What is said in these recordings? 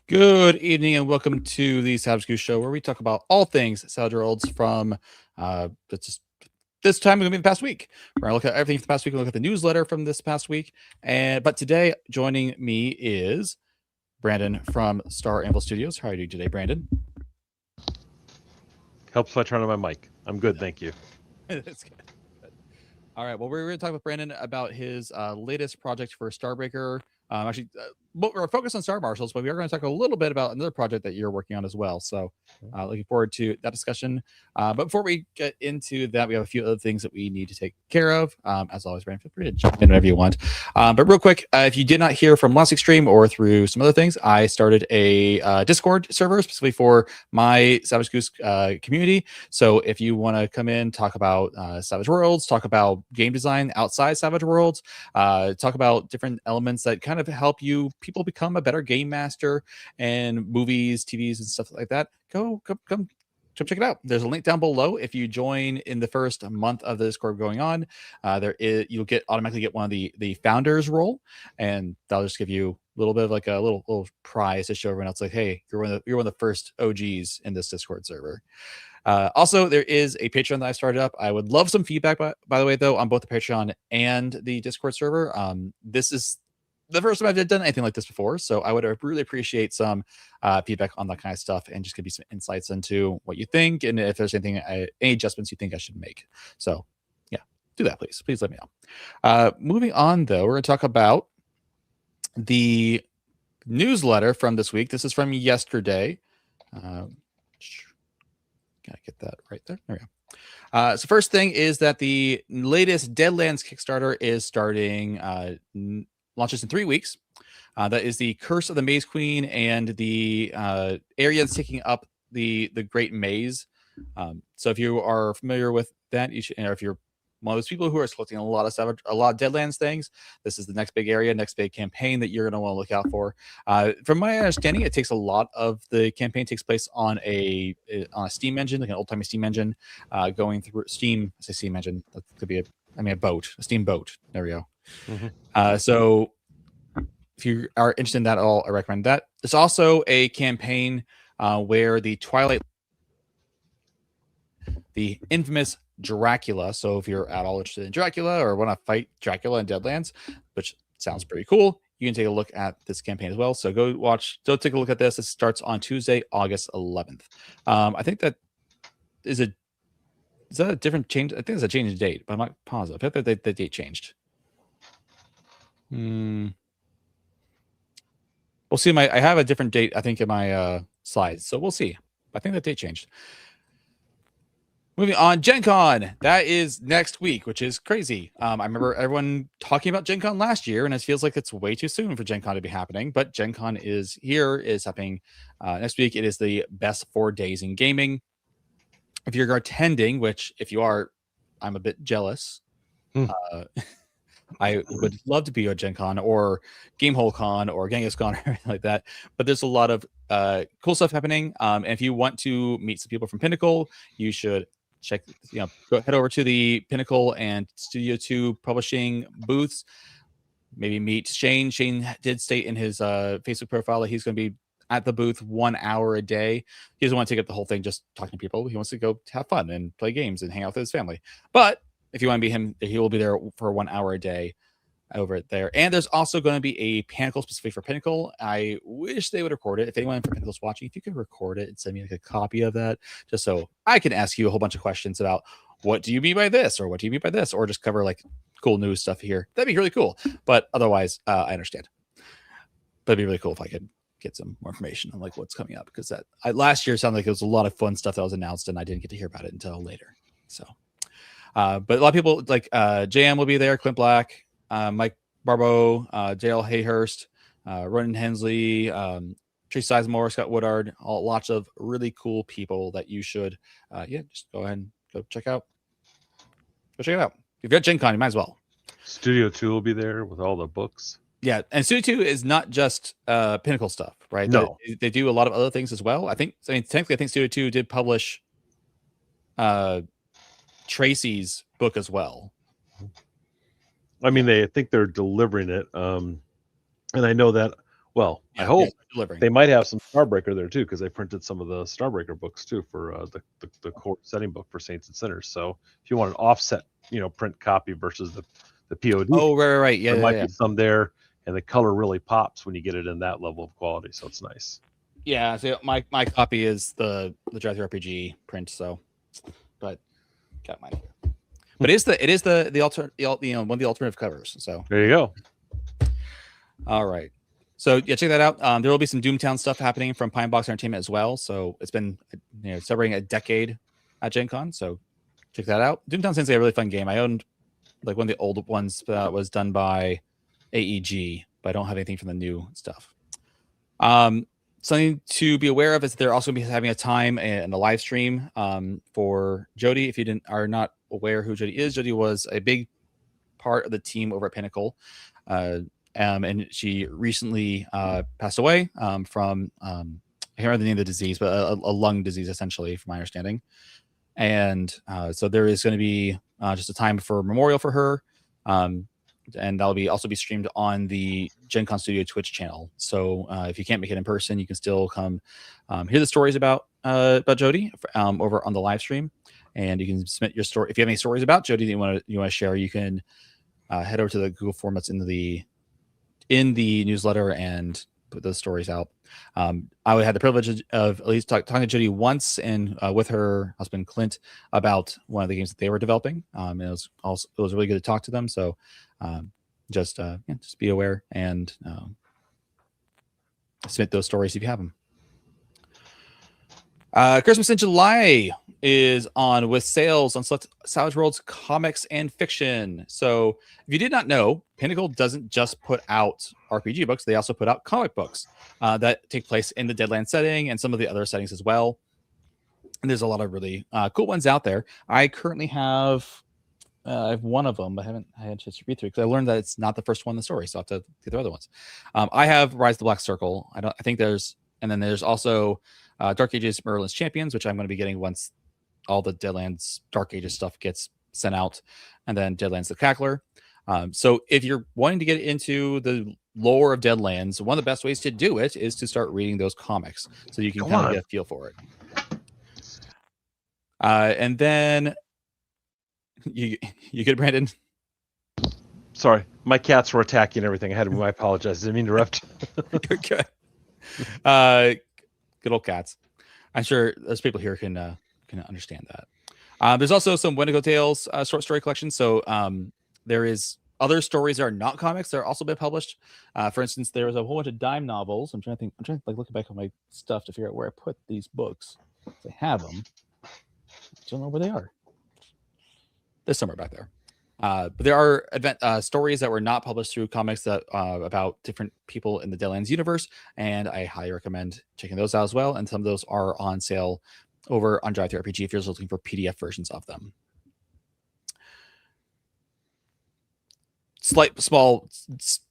Good evening and welcome to the SavageGoose Show, where we talk about all things Savage Worlds from just this time going to be the past week. We're going to look at everything from the past week. We'll look at the newsletter from this past week. But today, joining me is Brandon from Star Anvil Studios. How are you doing today, Brandon? Helps by turning on my mic. I'm good, thank you. That's good. All right. Well, we're going to talk with Brandon about his latest project for Starbreaker. We're focused on Star Marshals, but we are going to talk a little bit about another project that you're working on as well. So, looking forward to that discussion. But before we get into that, we have a few other things that we need to take care of. As always, Brandon, feel free to jump in whenever you want. But real quick, if you did not hear from last week's stream or through some other things, I started a Discord server specifically for my Savage Goose community. So if you want to come in, talk about Savage Worlds, talk about game design outside Savage Worlds, talk about different elements that kind of help people become a better game master and movies, TVs, and stuff like that, come check it out. There's a link down below. If you join in the first month of the Discord going on, you'll automatically get one of the founders role, and that'll just give you a little bit of like a little prize to show everyone else, like, hey, you're one of the first OGs in this Discord server. Also, there is a Patreon that I started up. I would love some feedback, by the way, though, on both the Patreon and the Discord server. This is the first time I've done anything like this before, so I would really appreciate some feedback on that kind of stuff, and just give you some insights into what you think, and if there's any adjustments you think I should make. So, yeah, do that, please. Please let me know. Moving on, though, we're going to talk about the newsletter from this week. This is from yesterday. Gotta get that right there. There we go. So first thing is that the latest Deadlands Kickstarter is starting. Launches in 3 weeks. That is the Curse of the Maze Queen and the area that's taking up the Great Maze. So if you are familiar with that, you should, or if you're one of those people who are collecting a lot of Deadlands things, this is the next big area, next big campaign that you're going to want to look out for. From my understanding, it takes a lot of the campaign takes place on a steam engine, like an old timey steam engine, going through steam. I say steam engine. That could be a boat, a steamboat. There we go. Mm-hmm. So if you are interested in that at all, I recommend that. There's also a campaign where the infamous Dracula. So if you're at all interested in Dracula or want to fight Dracula in Deadlands, which sounds pretty cool, you can take a look at this campaign as well. So go take a look at this. It starts on Tuesday, August 11th. I think that is that a different change? I think it's a change in date, but I'm not positive. I think that the date changed. We'll see. I have a different date, I think, in my slides, so we'll see. I think that date changed. Moving on, Gen Con. That is next week, which is crazy. I remember everyone talking about Gen Con last year, and it feels like it's way too soon for Gen Con to be happening. But Gen Con is happening next week. It is the best 4 days in gaming. If you're attending, which if you are, I'm a bit jealous. I would love to be at Gen Con or Gamehole Con or Genghis Con or anything like that. But there's a lot of cool stuff happening. And if you want to meet some people from Pinnacle, you should head over to the Pinnacle and Studio 2 publishing booths. Maybe meet Shane. Shane did state in his Facebook profile that he's going to be at the booth 1 hour a day. He doesn't want to take up the whole thing just talking to people. He wants to go have fun and play games and hang out with his family. But if you want to be him, he will be there for 1 hour a day over there. And there's also going to be a Pinnacle specific for Pinnacle. I wish they would record it. If anyone from Pinnacle's watching, if you could record it and send me like a copy of that, just so I can ask you a whole bunch of questions about what do you mean by this, or what do you mean by this, or just cover like cool news stuff here. That'd be really cool. But otherwise, I understand. But it'd be really cool if I could get some more information on like what's coming up, because last year sounded like it was a lot of fun stuff that was announced, and I didn't get to hear about it until later. So. But a lot of people like JM will be there, Clint Black, Mike Barbeau, Dale Hayhurst, Ronan Hensley, Tracy Sizemore, Scott Woodard, lots of really cool people that you should just go ahead and go check out. Go check it out. If you're at Gen Con, you might as well. Studio 2 will be there with all the books. Yeah, and Studio 2 is not just Pinnacle stuff, right? No. They do a lot of other things as well. Technically, I think Studio 2 did publish Tracy's book as well. I mean, I think they're delivering it. And I know that Well, I Yeah, hope delivering. they might have some Starbreaker there too, because they printed some of the Starbreaker books too for the core setting book for Saints and Sinners. So if you want an offset, print copy versus the POD, Oh, right. Yeah, there might yeah. be some there, and the color really pops when you get it in that level of quality. So it's nice. Yeah, so my copy is the Drive Through RPG print, so but got mine here. But it is the alter, one of the alternative covers. So There you go. All right. So yeah, check that out. There will be some Doomtown stuff happening from Pine Box Entertainment as well. So it's been celebrating a decade at Gen Con. So check that out. Doomtown seems like a really fun game. I owned like one of the old ones that was done by AEG, but I don't have anything from the new stuff. Something to be aware of is they're also going to be having a time and a live stream for Jody. If you are not aware who Jody is, Jody was a big part of the team over at Pinnacle. And she recently passed away from I can't remember the name of the disease, but a lung disease, essentially, from my understanding. And so there is going to be just a time for memorial for her, and that'll also be streamed on the Gen Con Studio Twitch channel. So if you can't make it in person, you can still come hear the stories about Jody over on the live stream, and you can submit your story if you have any stories about Jody that you want to share. You can head over to the Google form that's in the newsletter and put those stories out. I had the privilege of at least talking to Jody once and with her husband Clint about one of the games that they were developing. It was really good to talk to them. So just be aware and submit those stories if you have them. Christmas in July is on with sales on select Savage Worlds comics and fiction. So if you did not know, Pinnacle doesn't just put out RPG books, they also put out comic books that take place in the Deadlands setting and some of the other settings as well. And there's a lot of really cool ones out there. I currently have one of them, but I haven't had a chance to read through because I learned that it's not the first one in the story, so I have to get the other ones. I have Rise of the Black Circle. I think there's also Dark Ages Merlin's Champions, which I'm going to be getting once all the Deadlands Dark Ages stuff gets sent out, and then Deadlands the Cackler. So if you're wanting to get into the lore of Deadlands, one of the best ways to do it is to start reading those comics so you can kind of get a feel for it. And then you good, Brandon? Sorry, my cats were attacking everything. I had to. I apologize. I didn't mean to interrupt. You're good. Good old cats. I'm sure those people here can understand that. There's also some Wendigo Tales short story collection. So there is other stories that are not comics that are also been published. For instance, there was a whole bunch of dime novels. I'm trying to look back on my stuff to figure out where I put these books. I have them. I don't know where they are. They're somewhere back there. But there are stories that were not published through comics that about different people in the Deadlands universe, and I highly recommend checking those out as well. And some of those are on sale over on Drive Through RPG if you're looking for PDF versions of them. Small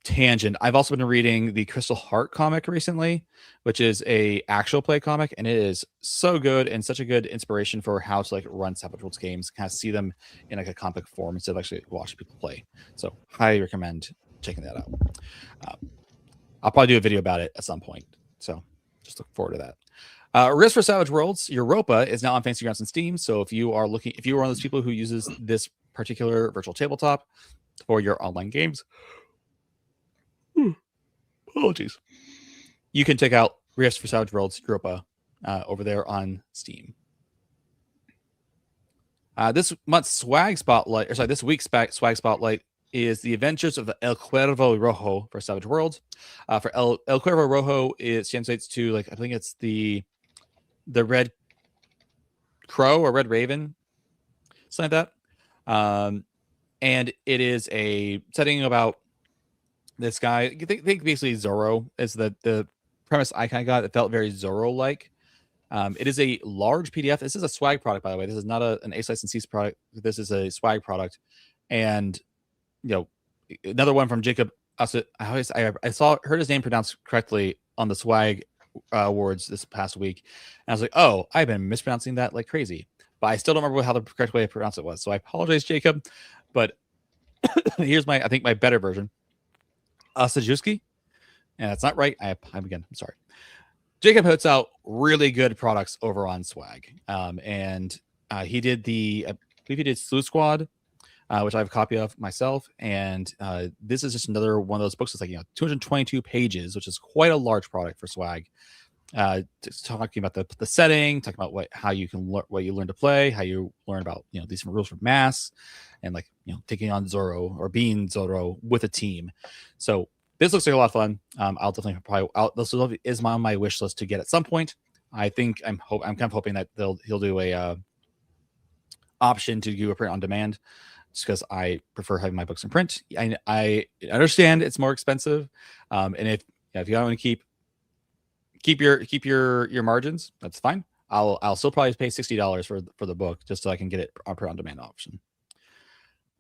tangent. I've also been reading the Crystal Heart comic recently, which is a actual play comic, and it is so good and such a good inspiration for how to run Savage Worlds games, kind of see them in a comic form instead of actually watching people play. So highly recommend checking that out. I'll probably do a video about it at some point, so just look forward to that. Risk for Savage Worlds Europa is now on Fancy Grounds and Steam. So if you are one of those people who uses this particular virtual tabletop for your online games, apologies, you can check out Risk for Savage Worlds Europa over there on Steam. This week's swag spotlight is the Adventures of El Cuervo Rojo for Savage Worlds. For El Cuervo Rojo, it translates to I think it's the Red Crow or Red Raven, something like that. And it is a setting about this guy. I think basically Zorro is the premise I kind of got. It felt very Zorro-like. It is a large PDF. This is a swag product, by the way. This is not an Ace Licensees product. This is a swag product. And, another one from Jacob. I heard his name pronounced correctly on the swag awards this past week. And I was like, oh, I've been mispronouncing that like crazy. But I still don't remember how the correct way to pronounce it was. So I apologize, Jacob. But here's my better version. Sajuski. and that's not right. I'm sorry. Jacob puts out really good products over on Swag, and he did I believe he did Sleuth Squad, which I have a copy of myself. And this is just another one of those books that's like 222 pages, which is quite a large product for Swag. Just talking about the setting, talking about how you can what you learn to play, how you learn about these different rules for mass, and taking on Zorro or being Zorro with a team. So this looks like a lot of fun. I'll definitely this is on my wish list to get at some point. I think I'm kind of hoping that he'll do a option to do a print on demand, just because I prefer having my books in print. I understand it's more expensive, and if you don't want to keep your margins, that's fine. I'll still probably pay $60 for the book just so I can get it on print on demand option,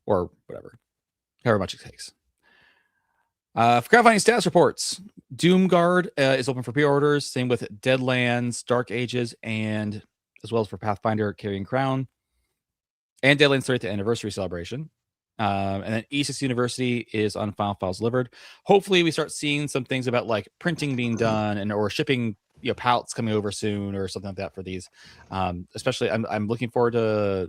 or whatever, however much it takes. For crowdfunding status reports, Doomguard is open for pre-orders. Same with Deadlands, Dark Ages, and as well as for Pathfinder, Carrying Crown, and Deadlands 30th anniversary celebration. And then E6 University is on Final Files Delivered. Hopefully, we start seeing some things about like printing being done or shipping, pallets coming over soon or something like that for these. Especially, I'm really looking forward to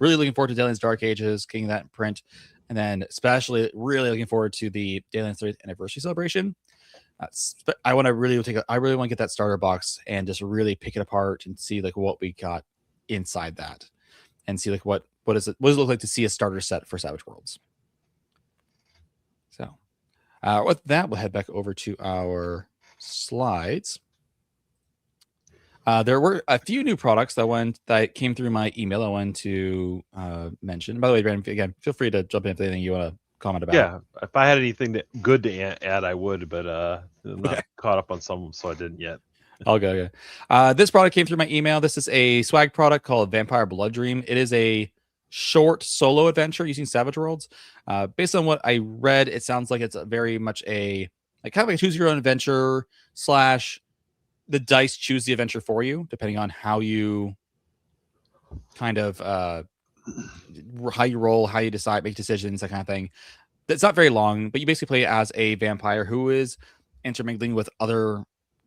Deadlands Dark Ages, getting that in print. And then especially really looking forward to the Deadlands 30th anniversary celebration. I really want to get that starter box and just really pick it apart and see what we got inside that, and see what does it look like to see a starter set for Savage Worlds. So with that, we'll head back over to our slides. There were a few new products that came through my email I wanted to mention. By the way, Brandon, again, feel free to jump in if anything you want to comment about. Yeah, if I had anything good to add, I would, but I'm not caught up on some, so I didn't yet. I'll go. This product came through my email. This is a Swag product called Vampire Blood Dream. It is a short solo adventure using Savage Worlds. Based on what I read, it sounds like it's very much kind of a choose your own adventure / the dice choose the adventure for you, depending on how you kind of how you roll, how you decide, make decisions, that kind of thing. It's not very long, but you basically play as a vampire who is intermingling with other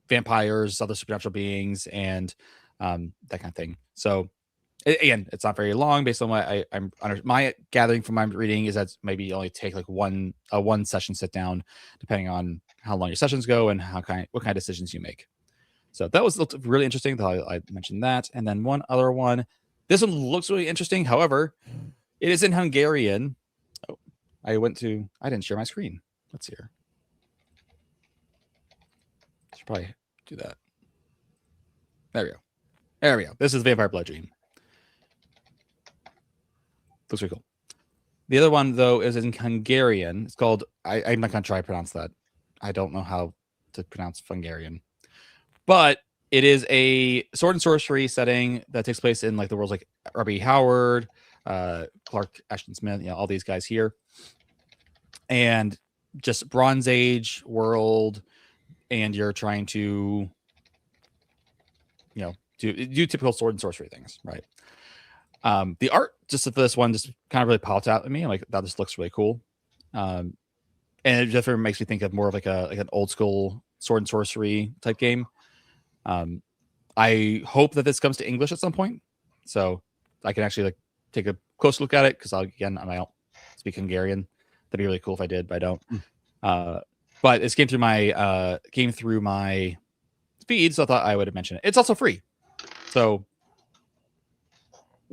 vampires, other supernatural beings, and that kind of thing. So again, it's not very long. Based on what I'm my gathering from my reading is that maybe only take one session sit down, depending on how long your sessions go and what kind of decisions you make. So that looked really interesting. I mentioned that. And then one other one. This one looks really interesting. However, it is in Hungarian. Oh, I didn't share my screen. Let's see here. Should probably do that. There we go. This is Vampire Blood Dream. Looks really cool. The other one, though, is in Hungarian. It's called, I'm not going to try to pronounce that. I don't know how to pronounce Hungarian. But it is a sword and sorcery setting that takes place in the worlds like R.B. Howard, Clark Ashton Smith, all these guys here. And just Bronze Age world, and you're trying to, do typical sword and sorcery things, right? The art just for this one just kind of really popped out at me. I'm like, that just looks really cool. And it definitely makes me think of more of an old school sword and sorcery type game. I hope that this comes to English at some point, so I can actually take a close look at it, because I don't speak Hungarian. That'd be really cool if I did, but I don't. But it came through my feed, so I thought I would have mentioned it. It's also free, so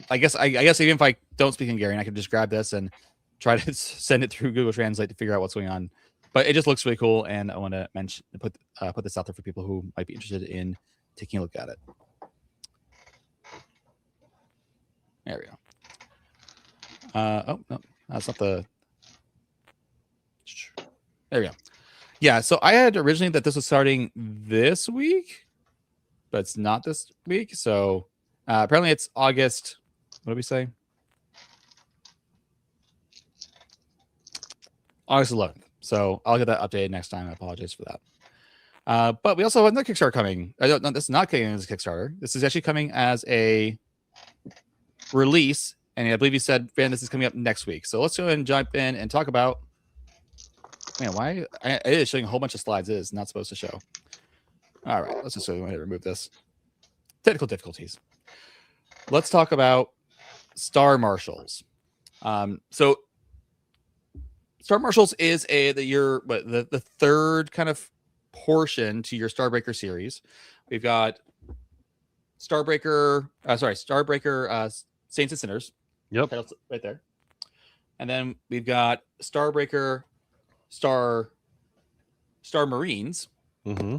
I guess even if I don't speak Hungarian, I can just grab this and try to send it through Google Translate to figure out what's going on. But it just looks really cool, and I want to put this out there for people who might be interested in taking a look at it. There we go. Oh no, that's not the. There we go. Yeah, so I had originally that this was starting this week, but it's not this week. So apparently it's August. What did we say? August 11th. So I'll get that updated next time. I apologize for that. But we also have another Kickstarter coming. No, this is not coming as a Kickstarter. This is actually coming as a release. And I believe you said, Van, this is coming up next week. So let's go ahead and jump in and talk about Man, why? It is showing a whole bunch of slides. It is not supposed to show. All right, let's just go ahead and remove this. Technical difficulties. Let's talk about Star Marshals. So Star Marshals is the third kind of portion to your Starbreaker series. We've got Starbreaker Saints and Sinners. Yep. Right there. And then we've got Starbreaker Star Marines. Mm-hmm.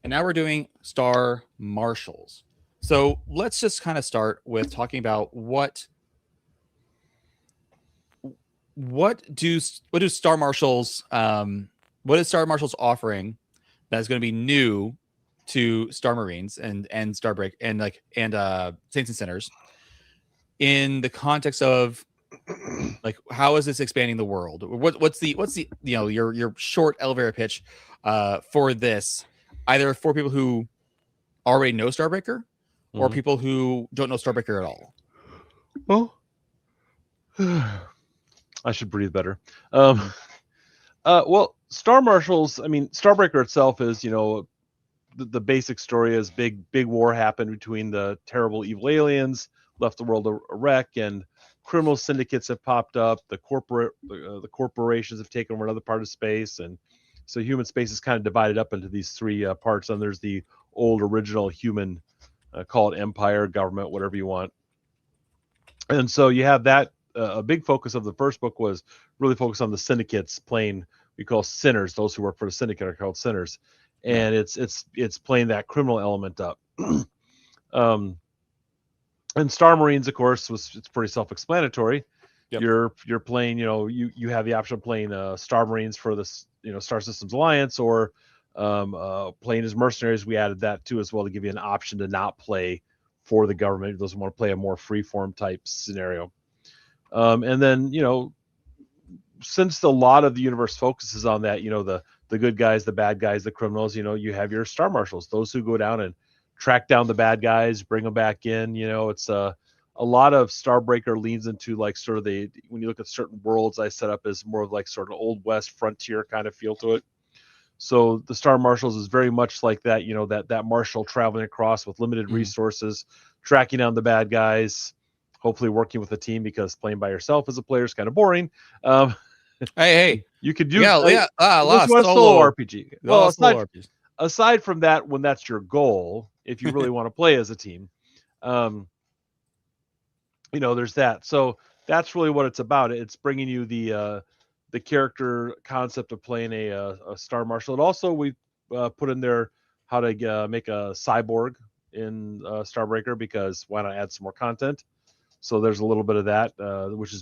And now we're doing Star Marshals. So let's just kind of start with talking about what do Star Marshals what is Star Marshals offering that's going to be new to Star Marines and Starbreak and Saints and Sinners in the context of like how is this expanding the world? What's the your short elevator pitch for this, either for people who already know Starbreaker or people who don't know Starbreaker at all? Well, I should breathe better. Well, Star Marshals, I mean, Starbreaker itself is, the basic story is big war happened between the terrible evil aliens, left the world a wreck, and criminal syndicates have popped up. The corporations have taken over another part of space, and so human space is kind of divided up into these three parts. And there's the old original human, call it empire, government, whatever you want. And so you have that. A big focus of the first book was really focused on the syndicates playing, we call sinners. Those who work for the syndicate are called sinners, and it's playing that criminal element up. And Star Marines, of course, it's pretty self-explanatory. Yep. You're playing, you have the option of playing Star Marines for this, Star Systems Alliance, or playing as mercenaries. We added that too as well to give you an option to not play for the government. It doesn't want to play a more free-form type scenario. And then, since a lot of the universe focuses on that, the good guys, the bad guys, the criminals, you have your Star Marshals, those who go down and track down the bad guys, bring them back in. It's a lot of Starbreaker leans into like sort of when you look at certain worlds I set up as more of like sort of Old West frontier kind of feel to it. So the Star Marshals is very much like that, that marshal traveling across with limited resources, tracking down the bad guys, hopefully working with a team, because playing by yourself as a player is kind of boring. Hey, you could do solo RPG. Well, aside from that, when that's your goal, if you really want to play as a team, there's that. So that's really what it's about. It's bringing you the character concept of playing a Star Marshal. And also we put in there how to make a cyborg in Starbreaker, because why not add some more content? So there's a little bit of that, which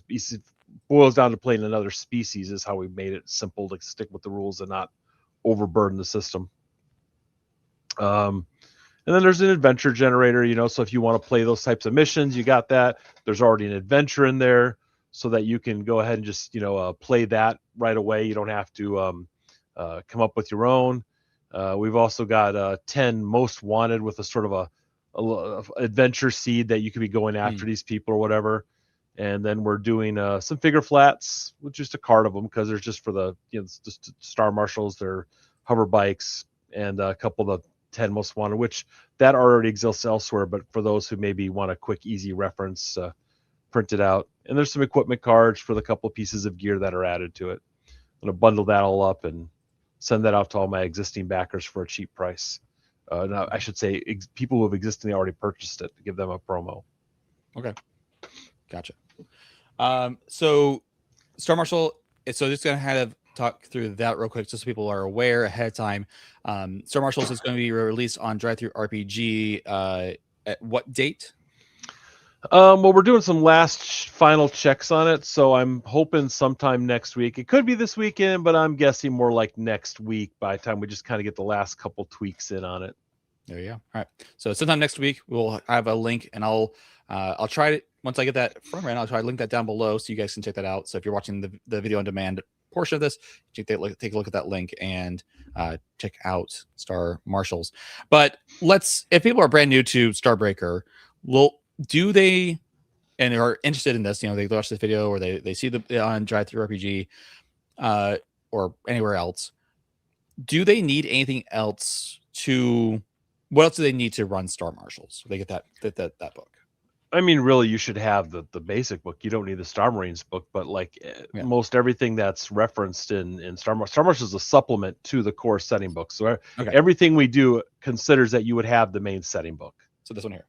boils down to playing another species is how we made it simple to stick with the rules and not overburden the system. And then there's an adventure generator, so if you want to play those types of missions, you got that. There's already an adventure in there so that you can go ahead and just, play that right away. You don't have to come up with your own. We've also got 10 most wanted with a sort of a adventure seed that you could be going after these people or whatever. And then we're doing some figure flats with just a card of them, because there's just for the just Star Marshals, their hover bikes, and a couple of the 10 most wanted, which that already exists elsewhere, but for those who maybe want a quick easy reference, print it out. And there's some equipment cards for the couple of pieces of gear that are added to it. I'm going to bundle that all up and send that out to all my existing backers for a cheap price. No, I should say people who have existingly already purchased it, to give them a promo. Okay, gotcha. So Star Marshal, so just gonna kind of talk through that real quick, just so people are aware ahead of time. Star Marshals is going to be released on Drive-Thru RPG. At what date? Well, we're doing some final checks on it, so I'm hoping sometime next week. It could be this weekend, but I'm guessing more like next week by the time we just kind of get the last couple tweaks in on it. There you go. All right. So sometime next week we'll have a link, and I'll try it once I get that from Rand. I'll try to link that down below so you guys can check that out. So if you're watching the video on demand portion of this, take a look at that link and check out Star Marshals. But if people are brand new to Starbreaker, do they and are interested in this, they watch this video or they see the on Drive-Thru RPG, or anywhere else, do they need anything else to? What else do they need to run Star Marshals? So they get that book. I mean, really, you should have the basic book. You don't need the Star Marines book, but like Yeah. most everything that's referenced in Star Marshals is a supplement to the core setting book. So Okay. everything we do considers that you would have the main setting book. So this one here.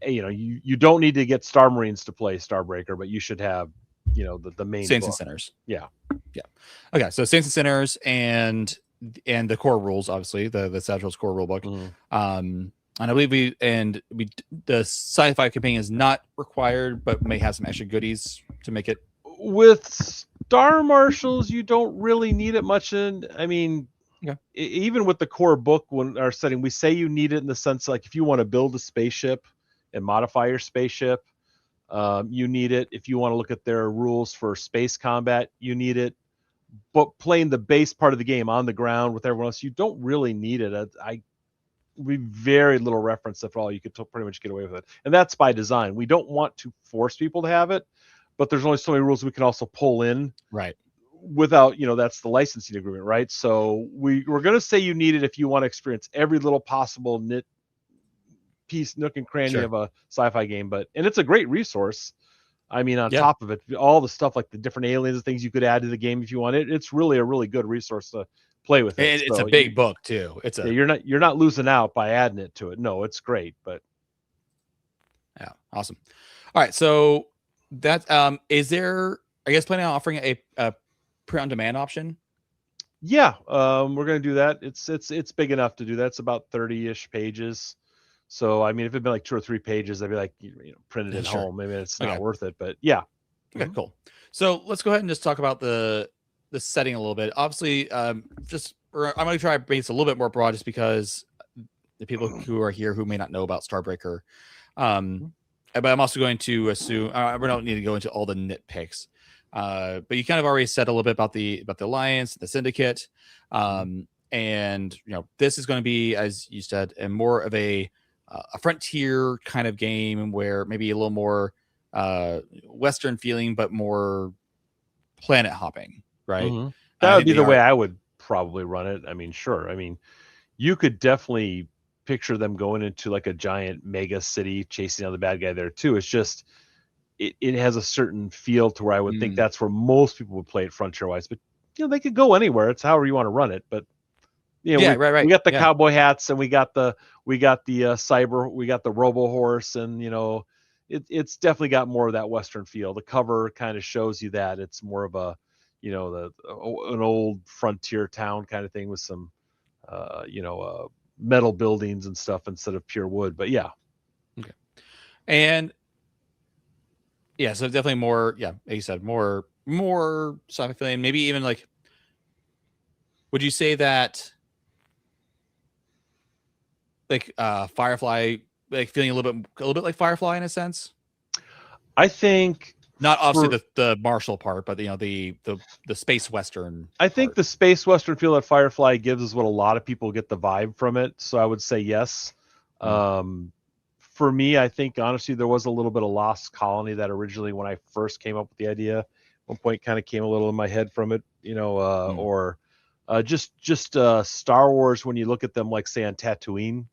You know, you don't need to get Star Marines to play Starbreaker, but you should have, you know, the main Saints book. and Sinners. Yeah. Okay, so Saints and Sinners and the core rules, obviously the Sagittarius core rule book. And I believe the sci-fi companion is not required, but may have some extra goodies to make it. With Star Marshals, you don't really need it much. I mean, Okay. Even with the core book, when our setting, we say you need it in the sense like if you want to build a spaceship and modify your spaceship, you need it. If you want to look at their rules for space combat, you need it. But playing the base part of the game on the ground with everyone else, you don't really need it. We very little reference, if at all. You could pretty much get away with it, and that's by design. We don't want to force people to have it, but there's only so many rules we can also pull in, right? Without, you know, that's the licensing agreement, right? So we're going to say you need it if you want to experience every little possible piece, nook and cranny of a sci-fi game. And it's a great resource. I mean, on top of it, all the stuff like the different aliens and things you could add to the game if you want it. It's really a really good resource to play with it. And it's a big book too. You're not losing out by adding it to it. No, it's great, but yeah, awesome. All right, so that is there? I guess planning on offering a print-on-demand option. Yeah, we're gonna do that. It's big enough to do that. It's about 30-ish pages. So I mean, if it'd been like 2 or 3 pages, I'd be like, you know, print it at home. Maybe it's not worth it, but yeah. Okay, cool. So let's go ahead and just talk about the setting a little bit. Obviously, I'm going to try to base a little bit more broad, just because the people who are here who may not know about Starbreaker. But I'm also going to assume we don't need to go into all the nitpicks. But you kind of already said a little bit about the Alliance, the Syndicate, and you know, this is going to be, as you said, more of a frontier kind of game, where maybe a little more Western feeling, but more planet hopping, right? That would be the way I would probably run it. I mean, sure. I mean, you could definitely picture them going into like a giant mega city, chasing down the bad guy there too. It's just it has a certain feel to where I would think that's where most people would play it frontier wise. But you know, they could go anywhere. It's however you want to run it. But you know, right. We got the cowboy hats, and we got the cyber, we got the robo horse, and you know, it's definitely got more of that Western feel. The cover kind of shows you that it's more of a, you know, an old frontier town kind of thing with some metal buildings and stuff instead of pure wood. But yeah. Okay. And yeah, so definitely more, like you said, more sci-fi feeling. Maybe even like, would you say that like Firefly, like feeling a little bit like Firefly in a sense? I think not obviously the martial part, but you know, the space Western. I think the space Western feel that Firefly gives is what a lot of people get the vibe from it. So I would say yes. For me, I think honestly there was a little bit of Lost Colony that originally, when I first came up with the idea, at one point kind of came a little in my head from it, you know, or just Star Wars when you look at them, like say on Tatooine,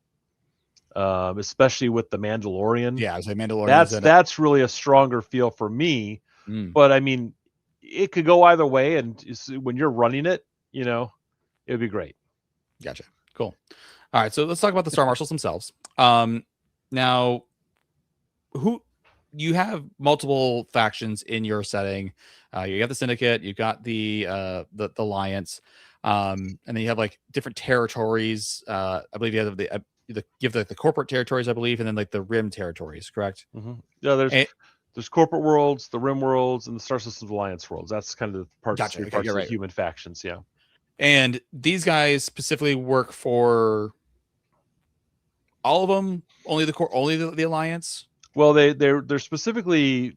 especially with the Mandalorian. Yeah, I was like Mandalorian. That's really a stronger feel for me. But I mean, it could go either way, and when you're running it, you know, it would be great. Gotcha. Cool. All right, so let's talk about the Star Marshals themselves. Now, who you have multiple factions in your setting. You got the Syndicate, you got the Alliance, and then you have like different territories. I believe you have the corporate territories, I believe, and then like the Rim territories, correct? Yeah, there's corporate worlds, the Rim worlds, and the Star Systems Alliance worlds. That's kind of the parts of the human factions, yeah. And these guys specifically work for all of them, only the Alliance. Well, they're specifically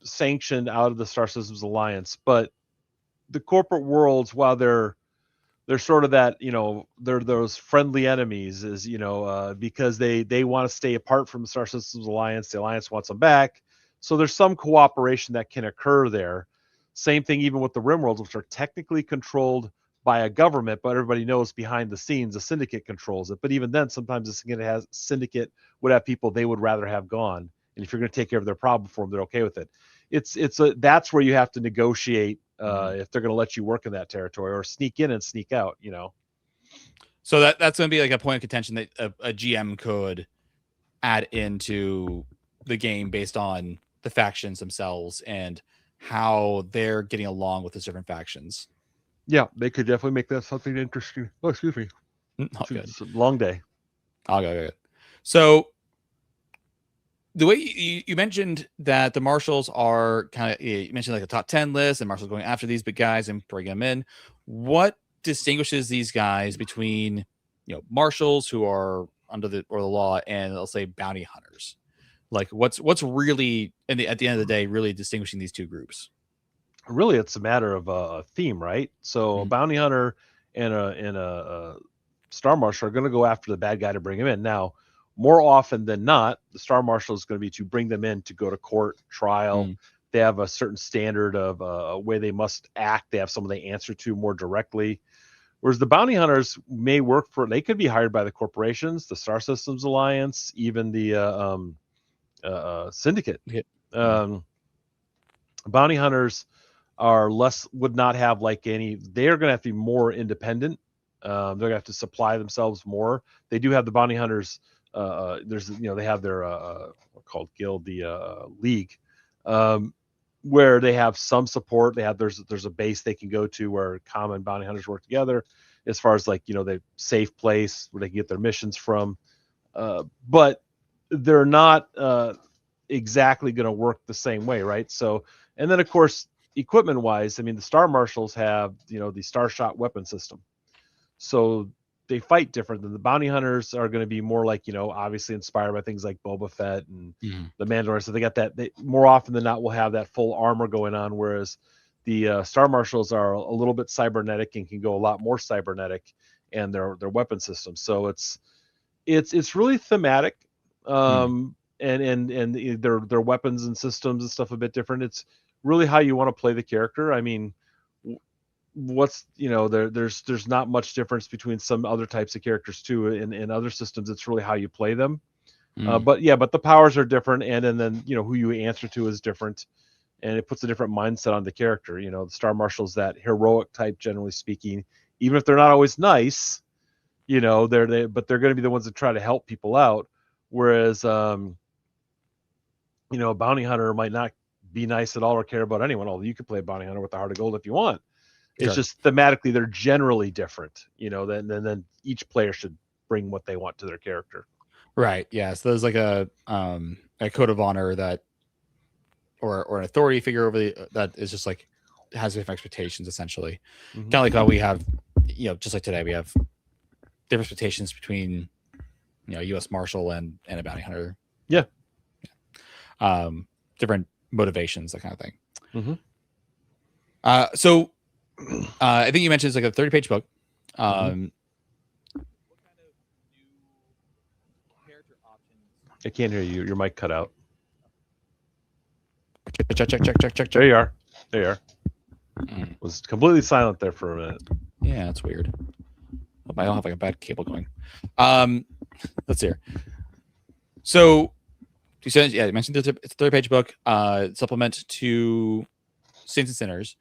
sanctioned out of the Star Systems Alliance, but the corporate worlds, while they're sort of that, you know, they're those friendly enemies, is, you know, because they want to stay apart from the Star Systems Alliance. The Alliance wants them back, so there's some cooperation that can occur there. Same thing even with the RimWorlds, which are technically controlled by a government, but everybody knows behind the scenes the syndicate controls it. But even then, sometimes the syndicate would have people they would rather have gone, and if you're going to take care of their problem for them, they're okay with it. That's where you have to negotiate if they're going to let you work in that territory or sneak in and sneak out. So that's going to be like a point of contention that a GM could add into the game based on the factions themselves and how they're getting along with the different factions. Yeah, they could definitely make that something interesting. Oh, excuse me. It's a long day. I'll go. So the way you mentioned that the marshals are you mentioned like a top 10 list and marshals going after these big guys and bringing them in. What distinguishes these guys between, marshals who are under the law and let's say bounty hunters? Like what's really at the end of the day really distinguishing these two groups? Really, it's a matter of a theme, right? So a bounty hunter and a Star Marshal are going to go after the bad guy to bring him in. Now, more often than not, the Star Marshal is going to be to bring them in to go to court, trial. They have a certain standard of a way they must act. They have someone they answer to more directly. Whereas the bounty hunters may work they could be hired by the corporations, the Star Systems Alliance, even the Syndicate. Bounty hunters would not have they're going to have to be more independent. They're going to have to supply themselves more. They do have the bounty hunters. They have their called guild, the league, where they have some support. There's a base they can go to where common bounty hunters work together, as far as the safe place where they can get their missions from. But they're not exactly going to work the same way, right? So, and then of course, equipment wise, the Star Marshals have the Star Shot weapon system, so they fight different than the bounty hunters. Are going to be more obviously inspired by things like Boba Fett and the Mandalorian. So they got that. They more often than not will have that full armor going on, whereas the Star Marshals are a little bit cybernetic and can go a lot more cybernetic, and their weapon system. So it's really thematic, and their weapons and systems and stuff a bit different. It's really how you want to play the character. There's not much difference between some other types of characters too. In other systems, it's really how you play them. But the powers are different, and then who you answer to is different, and it puts a different mindset on the character. The Star Marshal's that heroic type, generally speaking, even if they're not always nice. But they're going to be the ones that try to help people out. Whereas, a bounty hunter might not be nice at all or care about anyone. Although you could play a bounty hunter with the heart of gold if you want. It's just thematically they're generally different. Then each player should bring what they want to their character. Right. Yeah. So there's like a code of honor that, or an authority figure over that is just like has different expectations essentially. Kind of like how we have, just like today we have different expectations between, U.S. Marshal and a bounty hunter. Yeah. Different motivations, that kind of thing. So I think you mentioned it's like a 30-page book. What kind of new character options? I can't hear you. Your mic cut out. Check. There you are. There you are. Was completely silent there for a minute. Yeah, that's weird. I don't have like a bad cable going. Let's see here. So you said, you mentioned it's a 30-page book, supplement to Saints and Sinners.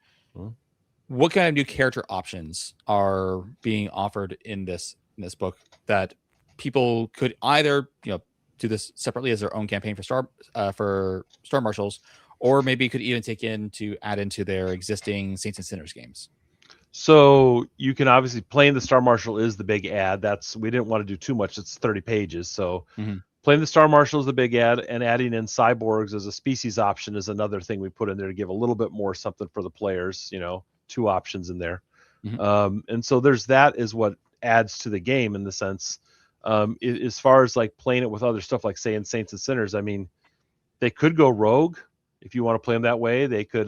What kind of new character options are being offered in this book that people could either do this separately as their own campaign for Star Marshals, or maybe could even add into their existing Saints and Sinners games? So you can obviously playing the Star Marshal is the big ad. We didn't want to do too much. It's 30 pages. So playing the Star Marshal is the big ad, and adding in cyborgs as a species option is another thing we put in there to give a little bit more something for the players. 2 options in there. And so there's that is what adds to the game in the sense. As far as like playing it with other stuff, like say in Saints and Sinners, they could go rogue if you want to play them that way. They could.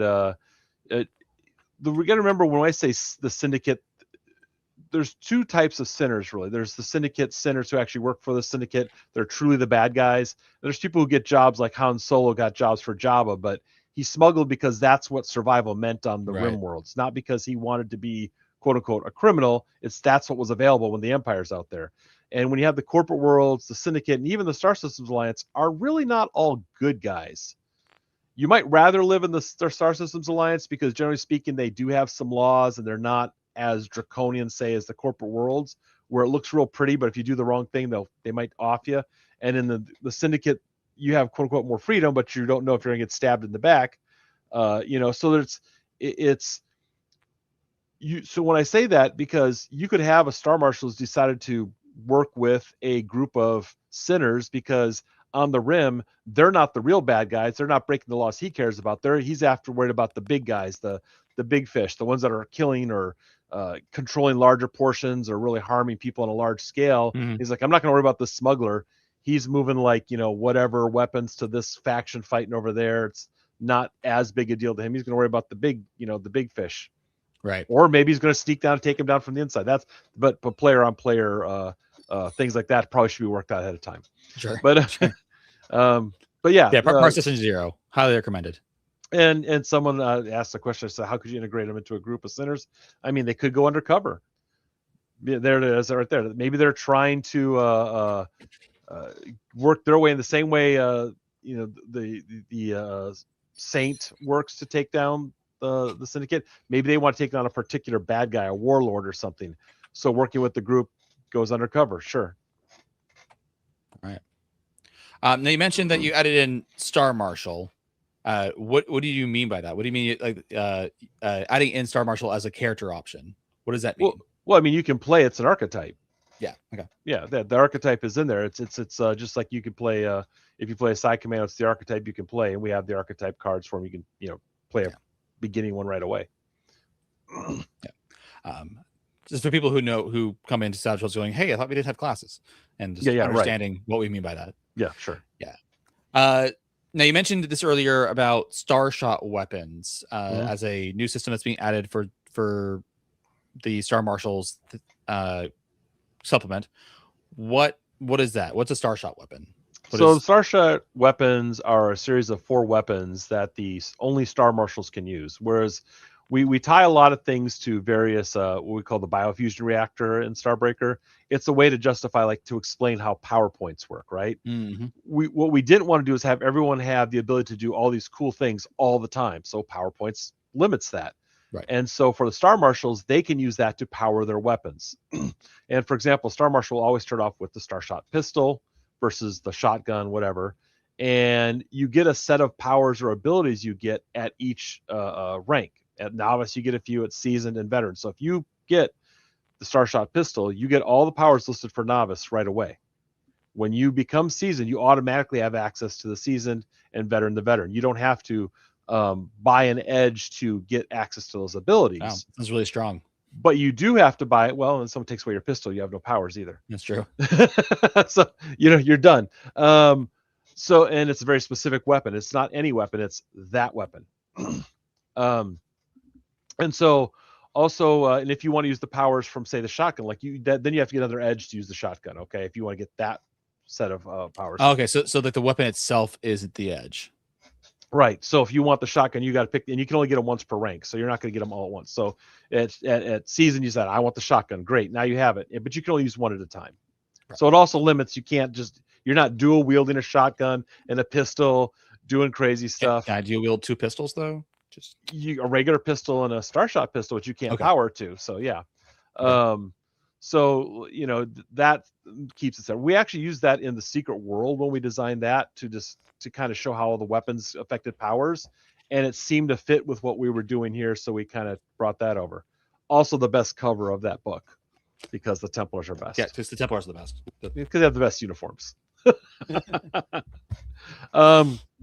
We got to remember when I say the Syndicate, there's 2 types of sinners really. There's the Syndicate sinners who actually work for the Syndicate. They're truly the bad guys. There's people who get jobs like Han Solo got jobs for Jabba, but he smuggled because that's what survival meant on the Right. Rim worlds, not because he wanted to be quote unquote a criminal. That's what was available when the Empire's out there. And when you have the corporate worlds, the Syndicate, and even the Star Systems Alliance are really not all good guys. You might rather live in the Star Systems Alliance because generally speaking, they do have some laws and they're not as draconian, say, as the corporate worlds, where it looks real pretty, but if you do the wrong thing, they might off you. And in the Syndicate, you have quote unquote more freedom, but you don't know if you're gonna get stabbed in the back. So so when I say that, because you could have a Star Marshals decided to work with a group of sinners because on the Rim, they're not the real bad guys. They're not breaking the laws he cares about. He's worried about the big guys, the big fish, the ones that are killing or controlling larger portions or really harming people on a large scale. Mhm. He's like, I'm not going to worry about the smuggler. He's moving like, whatever weapons to this faction fighting over there. It's not as big a deal to him. He's going to worry about the big fish. Right. Or maybe he's going to sneak down and take him down from the inside. But player on player things like that probably should be worked out ahead of time. Sure. But Sure. but yeah, Power Station 0, highly recommended. And someone asked the question, so how could you integrate them into a group of sinners? I mean, they could go undercover. There it is, right there. Maybe they're trying to work their way in the same way the Saint works to take down the Syndicate. Maybe they want to take down a particular bad guy, a warlord or something. So working with the group goes undercover. Sure. All right. Now you mentioned that you added in Star Marshal. What do you mean by that? What do you mean like adding in Star Marshal as a character option? What does that mean? Well, I mean, you can play. It's an archetype. Yeah. Okay. Yeah, the archetype is in there. It's just like you could play. If you play a side command, it's the archetype you can play, and we have the archetype cards for them. You can play a beginning one right away. Yeah. Just for people who come into SavageGoose going, hey, I thought we didn't have classes, and just understanding what we mean by that. Yeah, sure. Yeah. Now you mentioned this earlier about Starshot weapons as a new system that's being added for the Star Marshals supplement. What is that? What's a Starshot weapon? So Starshot weapons are a series of 4 weapons that only Star Marshals can use. Whereas we tie a lot of things to various what we call the biofusion reactor in Starbreaker. It's a way to justify, to explain how PowerPoints work, right? Mm-hmm. What we didn't want to do is have everyone have the ability to do all these cool things all the time. So PowerPoints limits that. Right. And so for the Star Marshals, they can use that to power their weapons. And for example, Star Marshal will always start off with the Starshot pistol versus the shotgun, whatever. And you get a set of powers or abilities you get at each rank. At novice, you get a few. At seasoned and veteran. So if you get the Starshot pistol, you get all the powers listed for novice right away. When you become seasoned, you automatically have access to the seasoned and veteran. The veteran, you don't have to buy an edge to get access to those abilities. Wow, that's really strong. But you do have to buy it. Well, and someone takes away your pistol, you have no powers either. That's true. So you're done. So, and it's a very specific weapon. It's not any weapon. It's that weapon. And so also, and if you want to use the powers from, say, the shotgun, then you have to get another edge to use the shotgun. Okay, if you want to get that set of powers. Okay, so that the weapon itself is the edge. Right. So if you want the shotgun, you got to pick, and you can only get them once per rank. So you're not going to get them all at once. So at season, you said, I want the shotgun. Great. Now you have it, but you can only use one at a time. Right. So it also limits. You're not dual wielding a shotgun and a pistol doing crazy stuff. Can I dual wield 2 pistols though? Just a regular pistol and a Starshot pistol, which you can't power to. So yeah. Okay. So that keeps it there. We actually use that in the secret world when we designed that to kind of show how all the weapons affected powers, and it seemed to fit with what we were doing here, so we kind of brought that over. Also, the best cover of that book, because the Templars are best. Yeah, because the Templars are the best. Because they have the best uniforms.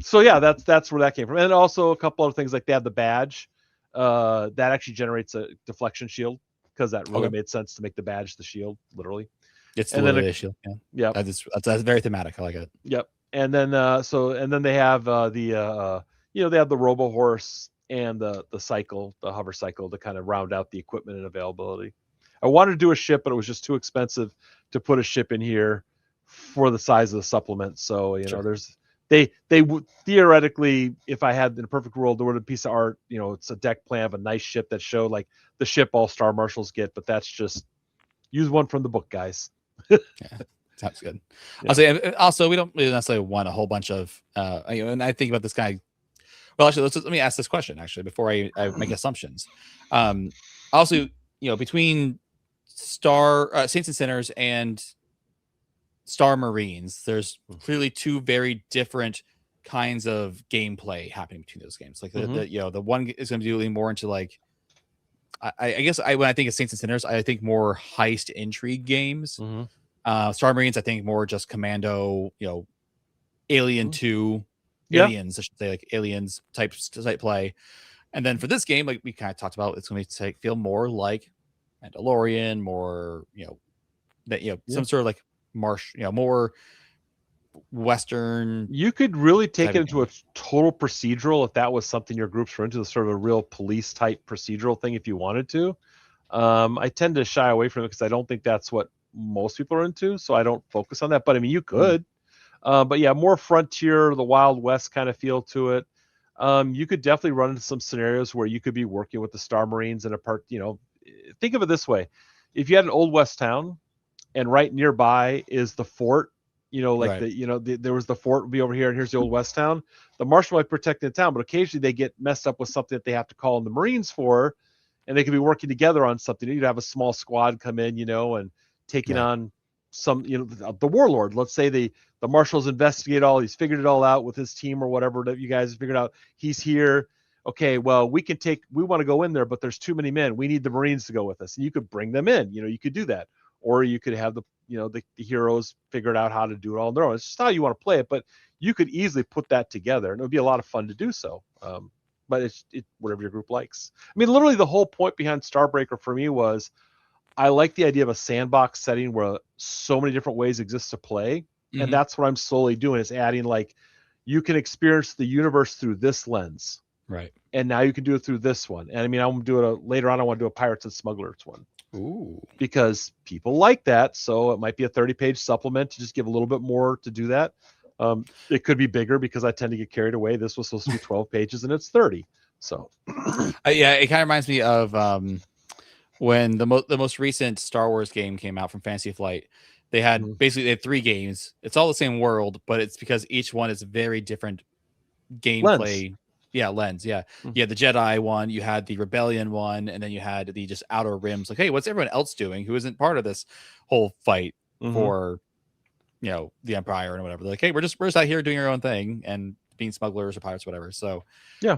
So yeah, that's where that came from. And also a couple other things, like they have the badge that actually generates a deflection shield, because that really made sense to make the badge the shield, literally. It's literally a shield. Yeah. That's very thematic. I like it. Yep. And then they have they have the Robo Horse and the cycle, the hover cycle, to kind of round out the equipment and availability. I wanted to do a ship, but it was just too expensive to put a ship in here for the size of the supplement. So they would theoretically, if I had in a perfect world, there would have a piece of art, it's a deck plan of a nice ship that showed like the ship all Star Marshals get, but that's just use one from the book, guys. Yeah, sounds good. Yeah. I'll say also we don't really necessarily want a whole bunch of and I think about this guy. Well, actually, let me ask this question actually before I make assumptions. Also, between Saints and Sinners and Star Marines, there's clearly two very different kinds of gameplay happening between those games. Like the one is going to be more into like, I guess when I think of Saints and Sinners, I think more heist intrigue games. Star Marines, I think more just commando, Alien 2, Aliens, I should say, like Aliens type play. And then for this game, like we kind of talked about, it's going to feel more like Mandalorian, more, some sort of like more Western. You could really take it into a total procedural if that was something your groups were into, sort of a real police type procedural thing if you wanted to. I tend to shy away from it because I don't think that's what most people are into, so I don't focus on that. But I mean, you could. But yeah, more frontier, the Wild West kind of feel to it. You could definitely run into some scenarios where you could be working with the Star Marines in a part, think of it this way. If you had an Old West town and right nearby is the fort, like there was the fort would be over here and here's the Old West town, the marshal might protect the town, but occasionally they get messed up with something that they have to call in the Marines for, and they could be working together on something. You'd have a small squad come in, and taking on some, the warlord. Let's say the marshals investigate he's figured it all out with his team or whatever that you guys have figured out. He's here. Okay, well, we want to go in there, but there's too many men. We need the Marines to go with us. And you could bring them in, you could do that. Or you could have the heroes figured out how to do it all on their own. It's just how you want to play it, but you could easily put that together and it would be a lot of fun to do so. But it's whatever your group likes. I mean, literally the whole point behind Starbreaker for me was I like the idea of a sandbox setting where so many different ways exist to play. And that's what I'm slowly doing, is adding like, you can experience the universe through this lens. Right. And now you can do it through this one. And I mean, I'm going to do it later on. I want to do a Pirates and Smugglers one. Ooh. Because people like that. So it might be a 30-page supplement to just give a little bit more to do that. It could be bigger because I tend to get carried away. This was supposed to be 12 pages and it's 30. So yeah, it kind of reminds me of when the most recent Star Wars game came out from Fantasy Flight. They had basically 3 games. It's all the same world, but it's because each one is a very different gameplay. Lens. Yeah. Yeah. The Jedi one, you had the Rebellion one, and then you had the just Outer Rims. Like, hey, what's everyone else doing who isn't part of this whole fight for, the Empire and whatever? They're like, hey, we're just out here doing our own thing and being smugglers or pirates, or whatever. So yeah.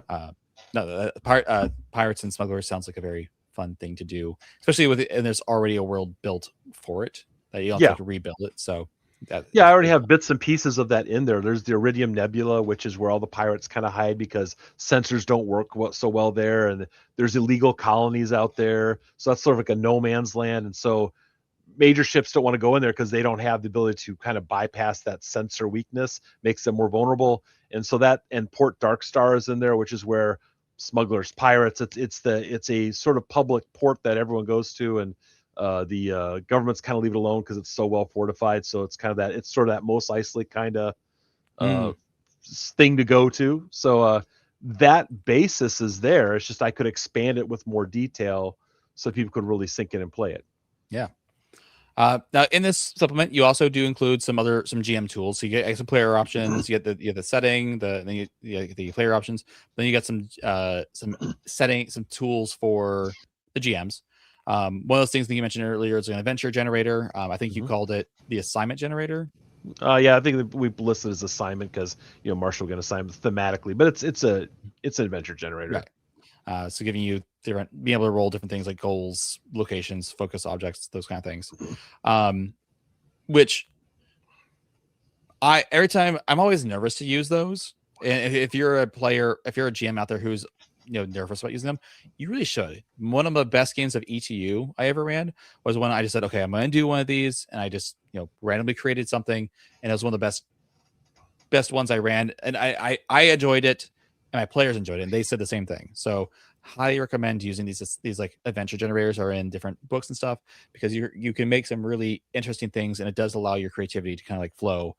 Pirates and Smugglers sounds like a very fun thing to do, especially and there's already a world built for it that you don't have to rebuild it. So I already have bits and pieces of that in there. There's the Iridium Nebula, which is where all the pirates kind of hide because sensors don't work so well there, and there's illegal colonies out there. So that's sort of like a no man's land, and so major ships don't want to go in there because they don't have the ability to kind of bypass that sensor weakness, makes them more vulnerable. And so and Port Darkstar is in there, which is where smugglers, pirates, it's a sort of public port that everyone goes to, and the government's kind of leave it alone because it's so well fortified. So it's kind of it's sort of that most isolated kind of thing to go to. So that basis is there. It's just I could expand it with more detail so people could really sink in and play it. Yeah. Now in this supplement, you also do include some GM tools. So you get some player options. You get the setting, then you get the player options. Then you get some tools for the GMs. One of those things that you mentioned earlier is an adventure generator. I think you called it the assignment generator. I think we listed as assignment because Marshall can assign thematically, but it's an adventure generator. Right. So giving you being able to roll different things like goals, locations, focus objects, those kind of things. Which every time I'm always nervous to use those. And if you're a player, if you're a GM out there who's nervous about using them, you really should. One of the best games of ETU I ever ran was when I just said, okay, I'm going to do one of these, and I just randomly created something, and it was one of the best ones I ran, and I enjoyed it, and my players enjoyed it, and they said the same thing. So highly recommend using these like adventure generators are in different books and stuff, because you can make some really interesting things, and it does allow your creativity to kind of like flow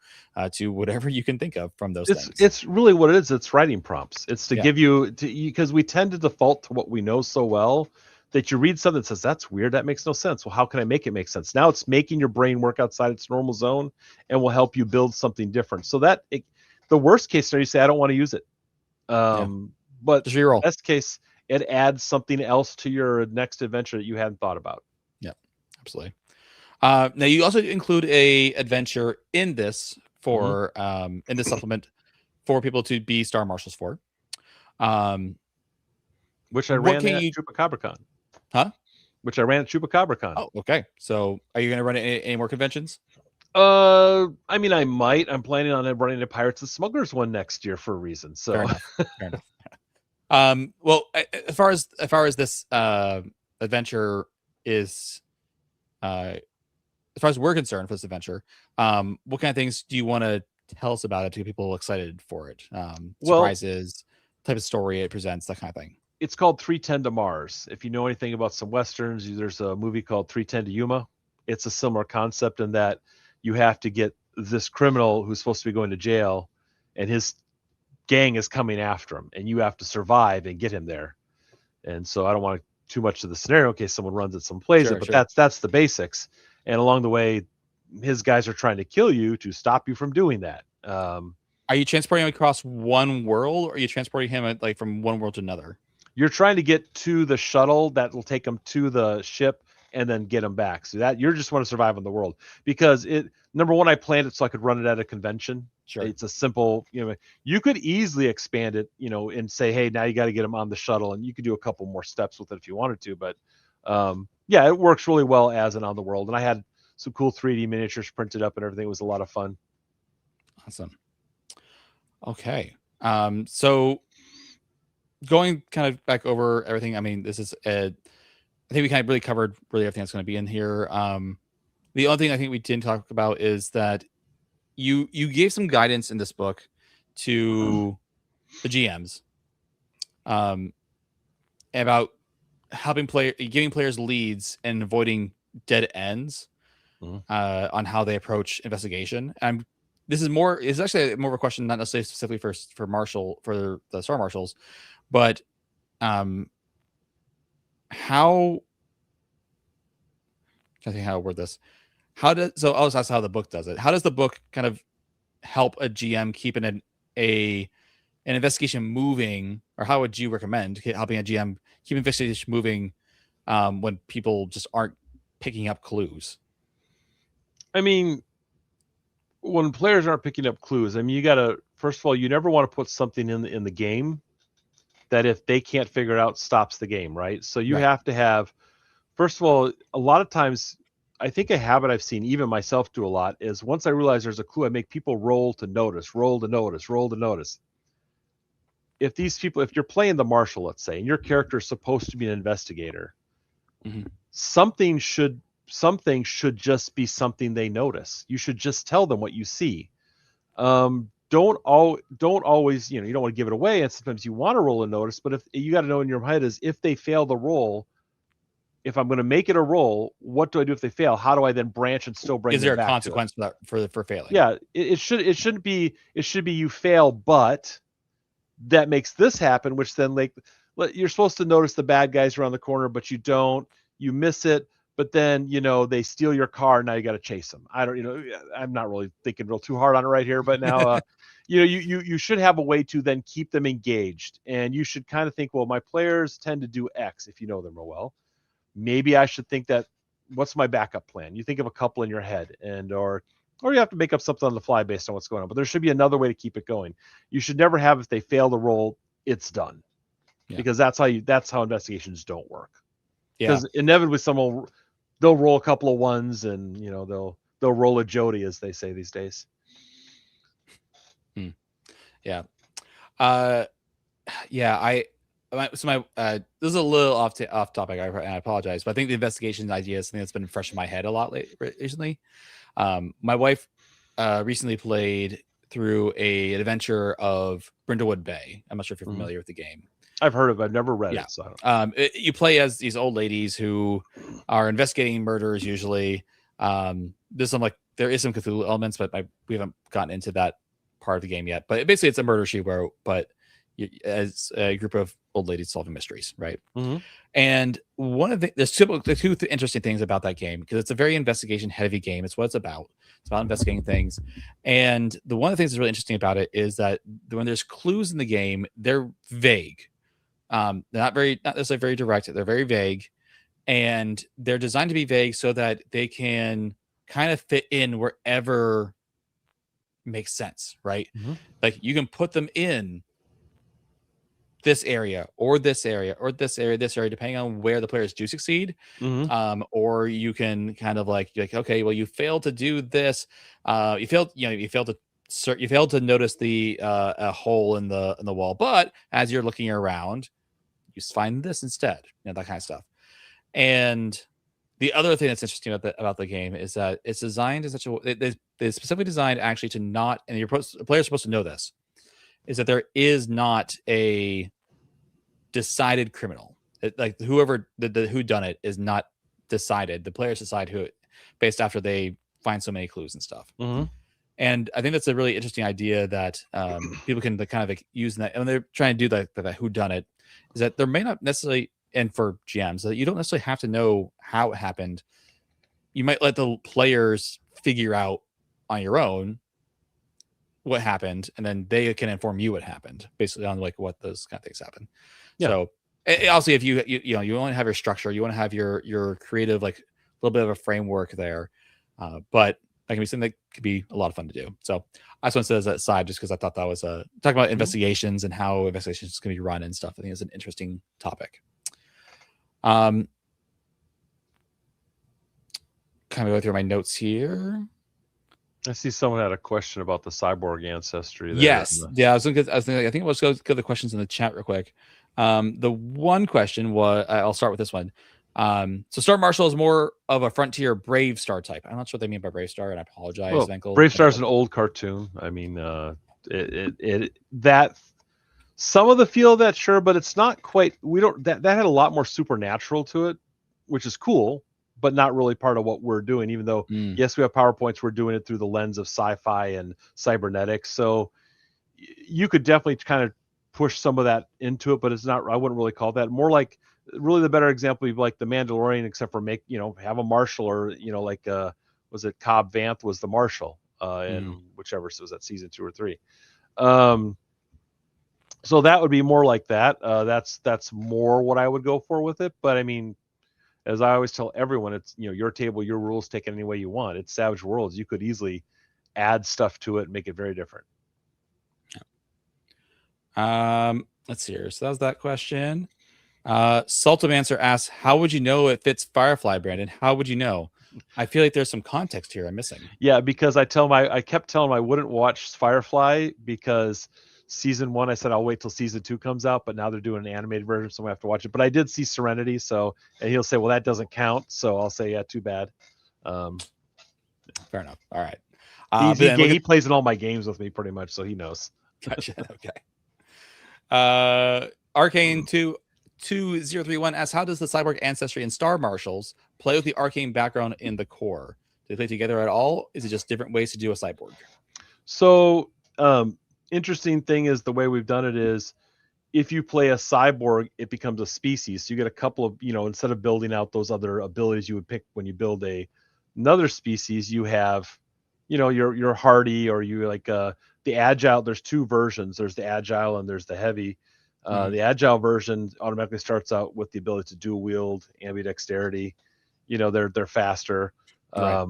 to whatever you can think of from those things. It's really what it is. It's writing prompts. It's to Yeah. give you because we tend to default to what we know so well that you read something that says that's weird, that makes no sense. Well, how can I make it make sense? Now it's making your brain work outside its normal zone and will help you build something different. So that the worst case scenario, you say I don't want to use it. But Just reroll. best case, it adds something else to your next adventure that you hadn't thought about. Yeah, absolutely. Now you also include a adventure in this for in this supplement for people to be Star Marshals for. Which I what ran can at you- ChupacabraCon. Huh? Which I ran at ChupacabraCon. Oh, okay. So are you going to run any more conventions? I mean, I might. I'm planning on running a Pirates and Smugglers one next year for a reason. So Fair enough. Fair enough. Well, as far as this adventure is, as far as we're concerned for this adventure, what kind of things do you want to tell us about it to get people excited for it? Surprises, type of story it presents, that kind of thing. It's called 310 to Mars. If you know anything about some Westerns, there's a movie called 310 to Yuma. It's a similar concept in that you have to get this criminal who's supposed to be going to jail, and his gang is coming after him, and you have to survive and get him there. And so I don't want too much of the scenario in case someone runs it, someone plays it, but that's the basics. And along the way, his guys are trying to kill you to stop you from doing that. Are you transporting him across one world, or are you transporting him like from one world to another? You're trying to get to the shuttle that will take him to the ship and then get him back. So that you're just want to survive on the world, because number one, I planned it so I could run it at a convention. Sure. It's a simple, you could easily expand it, and say, hey, now you got to get him on the shuttle, and you could do a couple more steps with it if you wanted to. But yeah, it works really well as an on the world. And I had some cool 3D miniatures printed up and everything. It was a lot of fun. Awesome. Okay. So going kind of back over everything, I mean, this is I think we kind of really covered everything that's going to be in here. The only thing I think we didn't talk about is that you gave some guidance in this book to the GMs about giving players leads and avoiding dead ends on how they approach investigation. And this is actually more of a question, not necessarily specifically for the Star Marshals, but how I think how to word this. I'll just ask how the book does it. How does the book kind of help a GM keep an investigation moving, or how would you recommend helping a GM keep investigation moving when people just aren't picking up clues? I mean, when players aren't picking up clues, I mean, you gotta, first of all, you never want to put something in the game that if they can't figure it out, stops the game, right? So you have to have, first of all, a lot of times, I think a habit I've seen even myself do a lot is once I realize there's a clue, I make people roll to notice. If you're playing the Marshal, let's say, and your character is supposed to be an investigator, something should just be something they notice. You should just tell them what you see. Don't always, you don't want to give it away, and sometimes you want to roll a notice, but if you got to know in your head is if they fail the roll, if I'm going to make it a roll, what do I do if they fail? How do I then branch and still bring them back? Is there a consequence for failing? Yeah, it should be you fail, but that makes this happen, which then you're supposed to notice the bad guys around the corner, but you don't. You miss it, but then they steal your car. Now you got to chase them. I'm not really thinking real too hard on it right here, but now you should have a way to then keep them engaged, and you should kind of think, well, my players tend to do X if you know them real well. Maybe I should think that, what's my backup plan? You think of a couple in your head, or you have to make up something on the fly based on what's going on. But there should be another way to keep it going. You should never have, if they fail the roll, it's done, because that's how investigations don't work. Because inevitably they'll roll a couple of ones, and they'll roll a Jody, as they say these days. Yeah. This is a little off topic. I apologize, but I think the investigation idea is something that's been fresh in my head a lot recently. My wife recently played through an adventure of Brindlewood Bay. I'm not sure if you're familiar with the game. I've heard of it. I've never read Yeah. it. So I don't... You play as these old ladies who are investigating murders usually. There's some there is some Cthulhu elements, but we haven't gotten into that part of the game yet. But basically, it's a murder she wrote, but as a group of old ladies solving mysteries, right? Mm-hmm. And one of there's two interesting things about that game, because it's a very investigation heavy game. It's what it's about. It's about investigating things. And one of the things that's really interesting about it is that when there's clues in the game, they're vague. They're not necessarily very direct. They're very vague, and they're designed to be vague so that they can kind of fit in wherever makes sense, right? Mm-hmm. Like you can put them in this area or this area or this area, depending on where the players do succeed. Mm-hmm. Or you can kind of like, okay, well, you failed to do this. You failed to notice the a hole in the wall, but as you're looking around, you find this instead, that kind of stuff. And the other thing that's interesting about the game is that it's designed in such a way, they specifically designed actually to not, and the player's supposed to know this, is that there is not a decided criminal. Like whoever the whodunit is not decided. The players decide who, based after they find so many clues and stuff. Mm-hmm. And I think that's a really interesting idea that people can kind of use in that, and they're trying to do that whodunit, is that there may not necessarily, and for GMs, that you don't necessarily have to know how it happened. You might let the players figure out on your own what happened, and then they can inform you what happened, basically on what those kind of things happen. Yeah. So obviously, if you only have your structure, you want to have your creative, a little bit of a framework there, but that can be something that could be a lot of fun to do. So I just want to say that aside, just because I thought that was talking about investigations and how investigations can be run and stuff. I think it's an interesting topic. Kind of go through my notes here. I see someone had a question about the cyborg ancestry. There. Yes. Yeah. I think let's go to the questions in the chat real quick. The one question was, I'll start with this one. So Star Marshal is more of a Frontier Brave Star type. I'm not sure what they mean by Brave Star, and I apologize. Well, Brave Star is an old cartoon. I mean, that some of the feel of that, sure, but it's not quite. That had a lot more supernatural to it, which is cool, but not really part of what we're doing. Even though, yes, we have PowerPoints, we're doing it through the lens of sci-fi and cybernetics. So you could definitely kind of push some of that into it, but it's not. I wouldn't really call that. More like, really the better example would be like the Mandalorian, except for have a marshal, or was it Cobb Vanth was the marshal, and whichever, so was that season 2 or 3. So that would be more like that. That's more what I would go for with it. But I mean, as I always tell everyone, it's your table, your rules, take it any way you want. It's Savage Worlds. You could easily add stuff to it and make it very different. Let's see here. So that was that question. Saltamancer asks, how would you know it fits Firefly, Brandon? How would you know? I feel like there's some context here I'm missing. Yeah, because I kept telling him I wouldn't watch Firefly because season 1, I said I'll wait till season 2 comes out, but now they're doing an animated version, so I have to watch it. But I did see Serenity, and he'll say, well, that doesn't count. So I'll say, yeah, too bad. Fair enough. All right. He plays in all my games with me pretty much, so he knows. Gotcha. Okay. Arcane 2031 asks, how does the cyborg ancestry in Star Marshals play with the arcane background in the core? Do they play together at all? Is it just different ways to do a cyborg? So, interesting thing is the way we've done it is, if you play a cyborg, it becomes a species. So you get a couple of, instead of building out those other abilities you would pick when you build another species, you have, your hardy, or you like the agile. There's 2 versions. There's the agile and there's the heavy. The agile version automatically starts out with the ability to dual wield, ambidexterity. They're faster. Right.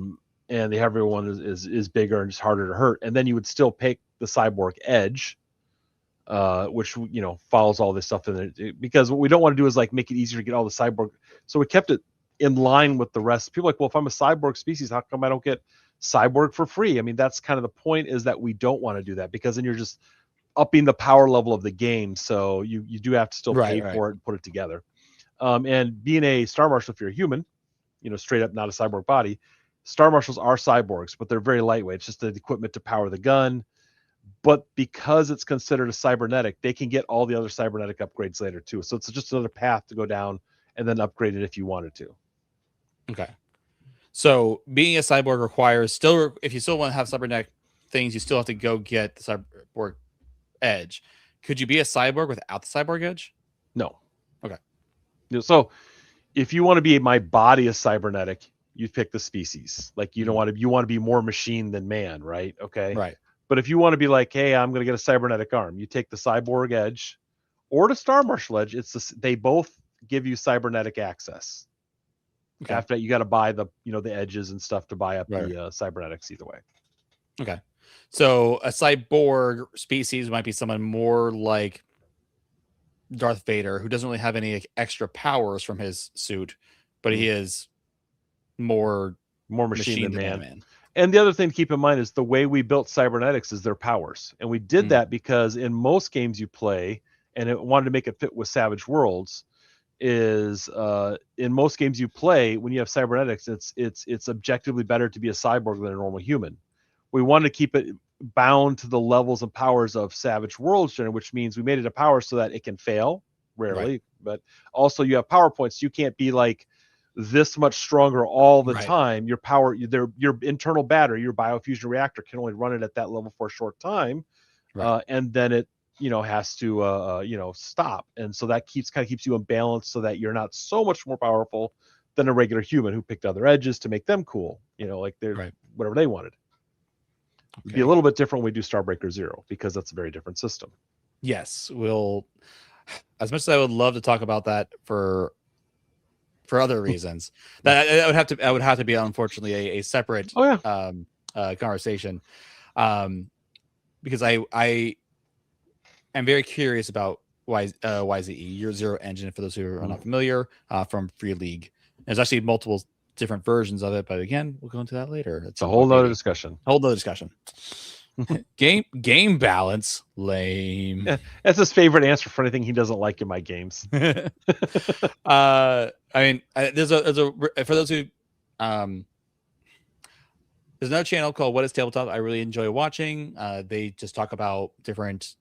And the heavier one is bigger and just harder to hurt. And then you would still pick the cyborg edge, which follows all this stuff in it, because what we don't want to do is make it easier to get all the cyborg. So we kept it in line with the rest. People are like, well, if I'm a cyborg species, how come I don't get cyborg for free? I mean, that's kind of the point, is that we don't want to do that, because then you're just upping the power level of the game. So you do have to still pay for it and put it together. And being a Star Marshal, if you're a human, straight up not a cyborg body, Star Marshals are cyborgs, but they're very lightweight. It's just the equipment to power the gun. but because it's considered a cybernetic, they can get all the other cybernetic upgrades later too. So it's just another path to go down and then upgrade it if you wanted to. Okay. So being a cyborg requires still, if you still want to have cybernetic things, you still have to go get the cyborg edge. Could you be a cyborg without the cyborg edge? No. Okay. So if you want to be my body is cybernetic, you pick the species. Like you don't want to, you want to be more machine than man, right? Okay. Right. But if you want to be like, hey, I'm going to get a cybernetic arm, you take the cyborg edge or the Star Marshal edge. They both give you cybernetic access. Okay. After that, you got to buy the the edges and stuff to buy up the cybernetics either way. Okay. So a cyborg species might be someone more like Darth Vader, who doesn't really have any extra powers from his suit, but he is more machine than man. And the other thing to keep in mind is the way we built cybernetics is their powers. And we did that because in most games you play, and it wanted to make it fit with Savage Worlds, is in most games you play, when you have cybernetics, it's objectively better to be a cyborg than a normal human. We wanted to keep it bound to the levels and powers of Savage Worlds, which means we made it a power so that it can fail rarely, but also you have power points. You can't be like this much stronger all the time. Your power, your internal battery, your biofusion reactor can only run it at that level for a short time, and then it has to stop. And so that kind of keeps you in balance so that you're not so much more powerful than a regular human who picked other edges to make them cool. Like they're whatever they wanted. It'd be a little bit different when we do Starbreaker 0 because that's a very different system. Yes, we'll. As much as I would love to talk about that for other reasons, that would have to be unfortunately a separate conversation, because I am very curious about YZE, your Zero engine. For those who are not familiar, from Free League, there's actually multiple different versions of it, but again, we'll go into that later. It's a whole nother discussion. Game balance, lame. Yeah, that's his favorite answer for anything he doesn't like in my games. I mean, there's a for those who there's another channel called What is Tabletop I really enjoy watching. They just talk about different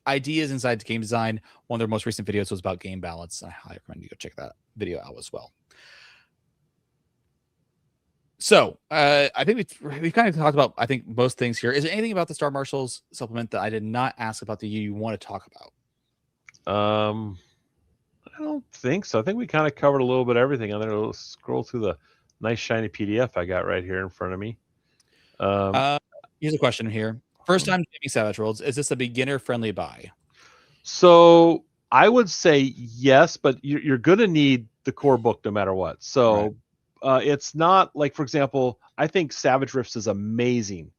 ideas inside game design. One of their most recent videos was about game balance. I highly recommend you go check that video out as well. So I think we've kind of talked about, I think, most things here. Is there anything about the Star Marshals supplement that I did not ask about that you want to talk about? I don't think so. I think we kind of covered a little bit of everything. I'm going to scroll through the nice shiny PDF I got right here in front of me. Here's a question here. First time gaming Savage Worlds, is this a beginner-friendly buy? So I would say yes, but you're going to need the core book no matter what. So it's not like, for example, I think Savage Rifts is amazing,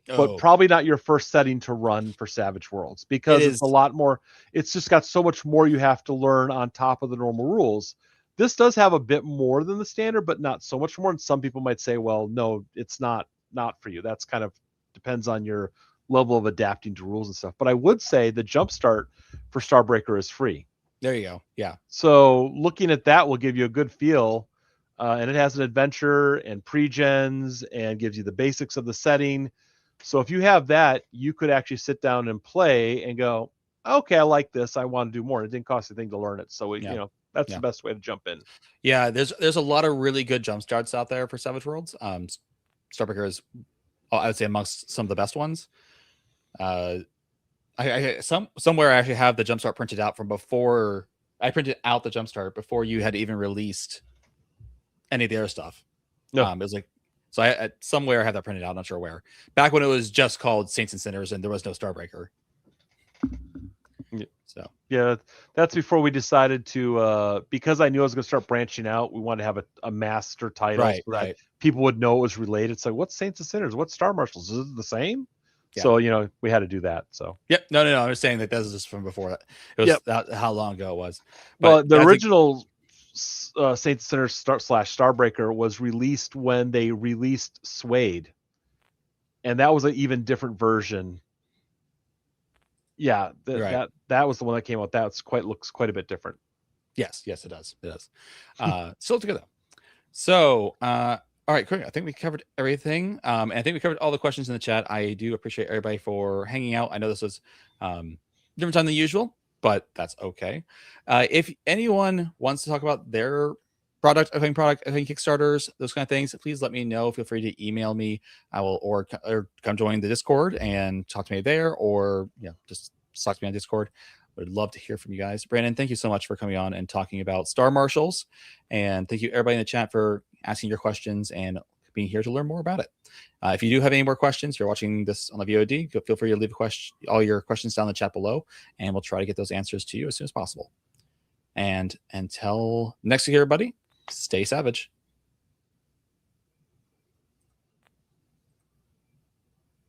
but probably not your first setting to run for Savage Worlds because it's a lot more. It's just got so much more you have to learn on top of the normal rules. This does have a bit more than the standard, but not so much more. And some people might say, well, no, it's not for you. That's kind of depends on your level of adapting to rules and stuff. But I would say the jumpstart for Starbreaker is free. There you go. Yeah. So looking at that will give you a good feel. And it has an adventure and pre-gens and gives you the basics of the setting. So if you have that, you could actually sit down and play and go, okay, I like this. I want to do more. It didn't cost anything to learn it. So, that's the best way to jump in. Yeah, there's a lot of really good jump starts out there for Savage Worlds. Starbreaker is, I would say, amongst some of the best ones. I somewhere I actually have the jump start printed out from before. I printed out the jump start before you had even released any of the other stuff. It was like, so I somewhere I have that printed out, not sure where. Back when it was just called Saints and Sinners and there was no Starbreaker. So yeah, that's before we decided to because I knew I was going to start branching out. We wanted to have a master title, so that people would know it was related. It's like, what's Saints and Sinners? What's Star Marshals? Is it the same? Yeah. So we had to do that. So no, I was saying that this is just from before that. It was how long ago it was. But well, the original Saints and Sinners Starbreaker was released when they released Suede, and that was an even different version. Yeah, that was the one that came out. Looks quite a bit different. Yes, it does. Still together. So All right, great. I think we covered everything. And I think we covered all the questions in the chat. I do appreciate everybody for hanging out. I know this was different time than usual, but that's okay. If anyone wants to talk about their product, Kickstarters, those kind of things, please let me know. Feel free to email me. I will, or come join the Discord and talk to me there, or just talk to me on Discord. Would love to hear from you guys. Brandon, thank you so much for coming on and talking about Star Marshals. And thank you everybody in the chat for asking your questions and being here to learn more about it. If you do have any more questions, you're watching this on the VOD, feel free to leave all your questions down in the chat below, and we'll try to get those answers to you as soon as possible. And until next week, everybody, stay savage.